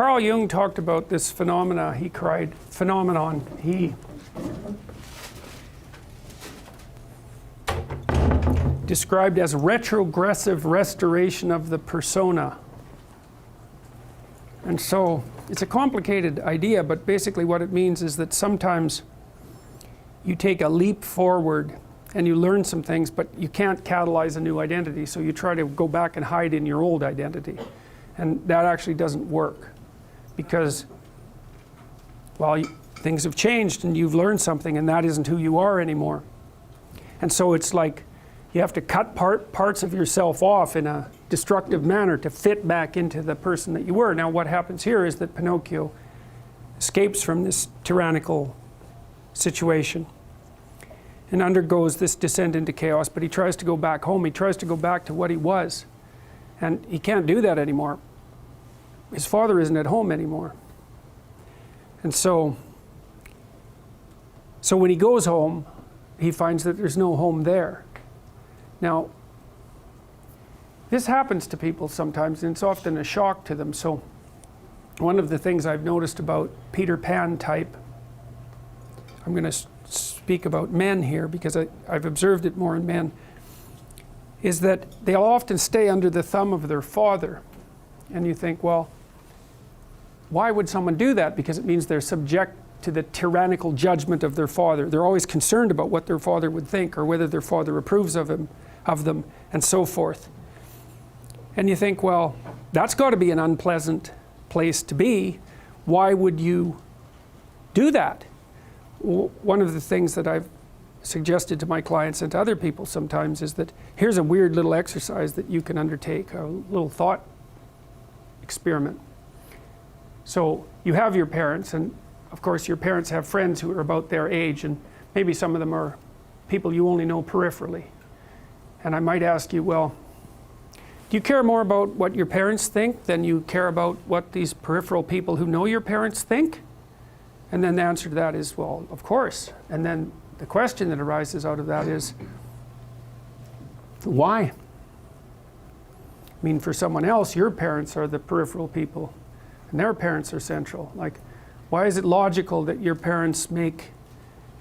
Carl Jung talked about this phenomenon. He described as retrogressive restoration of the persona. And so it's a complicated idea, but basically what it means is that sometimes you take a leap forward and you learn some things, but you can't catalyze a new identity, so you try to go back and hide in your old identity. And that actually doesn't work, because, well, things have changed and you've learned something, and that isn't who you are anymore. And so it's like you have to cut parts of yourself off in a destructive manner to fit back into the person that you were. Now what happens here is that Pinocchio escapes from this tyrannical situation and undergoes this descent into chaos, but he tries to go back home. He tries to go back to what he was, and he can't do that anymore. His father isn't at home anymore. And so when he goes home, he finds that there's no home there. Now, this happens to people sometimes, and it's often a shock to them. So one of the things I've noticed about Peter Pan type, I'm going to speak about men here because I've observed it more in men, is that they'll often stay under the thumb of their father. And you think, well, why would someone do that? Because it means they're subject to the tyrannical judgment of their father. They're always concerned about what their father would think, or whether their father approves of them, and so forth. And you think, well, that's got to be an unpleasant place to be. Why would you do that? One of the things that I've suggested to my clients and to other people sometimes is that here's a weird little exercise that you can undertake, a little thought experiment. So you have your parents, and of course your parents have friends who are about their age, and maybe some of them are people you only know peripherally. And I might ask you, well, do you care more about what your parents think than you care about what these peripheral people who know your parents think? And then the answer to that is, well, of course. And then the question that arises out of that is, why? I mean, for someone else, your parents are the peripheral people, and their parents are central. Like, why is it logical that your parents'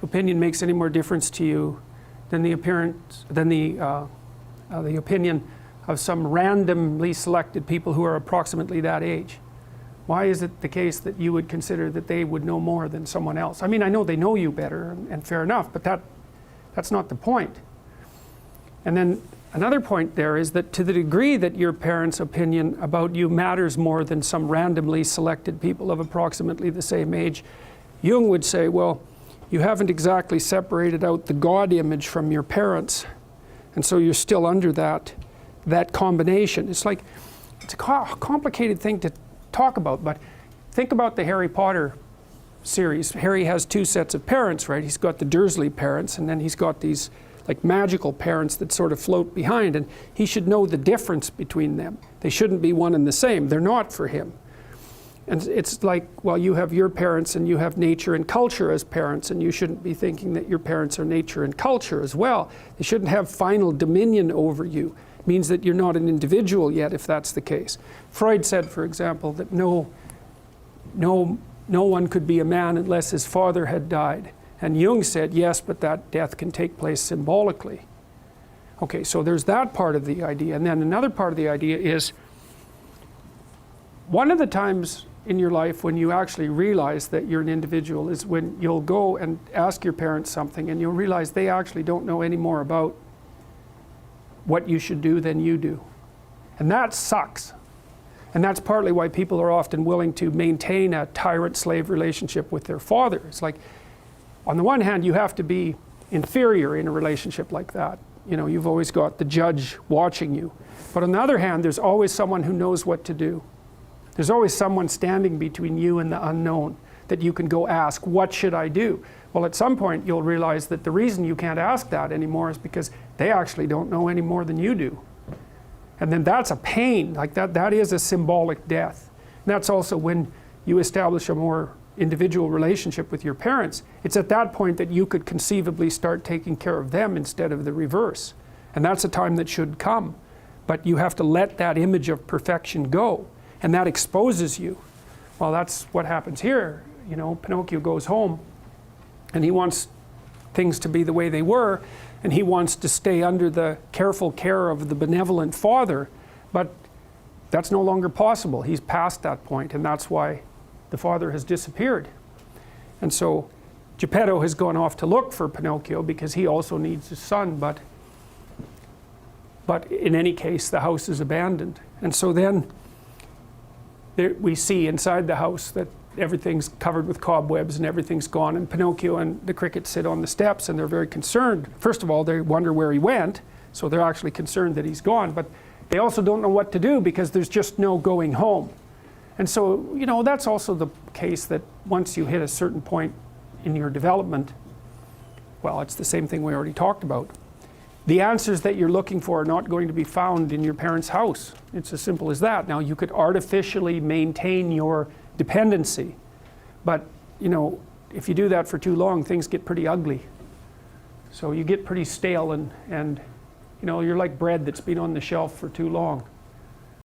opinion makes any more difference to you than the opinion of some randomly selected people who are approximately that age? Why is it the case that you would consider that they would know more than someone else? I mean, I know they know you better, and fair enough, but that's not the point. And then another point there is that to the degree that your parents' opinion about you matters more than some randomly selected people of approximately the same age, Jung would say, well, you haven't exactly separated out the God image from your parents, and so you're still under that combination. It's like, it's a complicated thing to talk about, but think about the Harry Potter series. Harry has two sets of parents, right? He's got the Dursley parents, and then he's got these like magical parents that sort of float behind, and he should know the difference between them. They shouldn't be one and the same. They're not for him. And it's like, well, you have your parents and you have nature and culture as parents, and you shouldn't be thinking that your parents are nature and culture as well. They shouldn't have final dominion over you. It means that you're not an individual yet, if that's the case. Freud said, for example, that no one could be a man unless his father had died. And Jung said, yes, but that death can take place symbolically. Okay, so there's that part of the idea. And then another part of the idea is, one of the times in your life when you actually realize that you're an individual is when you'll go and ask your parents something, and you'll realize they actually don't know any more about what you should do than you do. And that sucks. And that's partly why people are often willing to maintain a tyrant-slave relationship with their father. It's like, on the one hand, you have to be inferior in a relationship like that. You know, you've always got the judge watching you. But on the other hand, there's always someone who knows what to do. There's always someone standing between you and the unknown that you can go ask, what should I do? Well, at some point you'll realize that the reason you can't ask that anymore is because they actually don't know any more than you do. And then that's a pain. Like that is a symbolic death. And that's also when you establish a more individual relationship with your parents. It's at that point that you could conceivably start taking care of them instead of the reverse. And that's a time that should come. But you have to let that image of perfection go. And that exposes you. Well, that's what happens here. You know, Pinocchio goes home and he wants things to be the way they were, and he wants to stay under the careful care of the benevolent father, but that's no longer possible. He's past that point, and that's why the father has disappeared. And so Geppetto has gone off to look for Pinocchio because he also needs his son, but in any case the house is abandoned. And so then we see inside the house that everything's covered with cobwebs and everything's gone, and Pinocchio and the cricket sit on the steps and they're very concerned. First of all, they wonder where he went, so they're actually concerned that he's gone, but they also don't know what to do because there's just no going home. And so, you know, that's also the case that once you hit a certain point in your development, well, it's the same thing we already talked about. The answers that you're looking for are not going to be found in your parents' house. It's as simple as that. Now, you could artificially maintain your dependency, but, you know, if you do that for too long, things get pretty ugly. So you get pretty stale and you know, you're like bread that's been on the shelf for too long.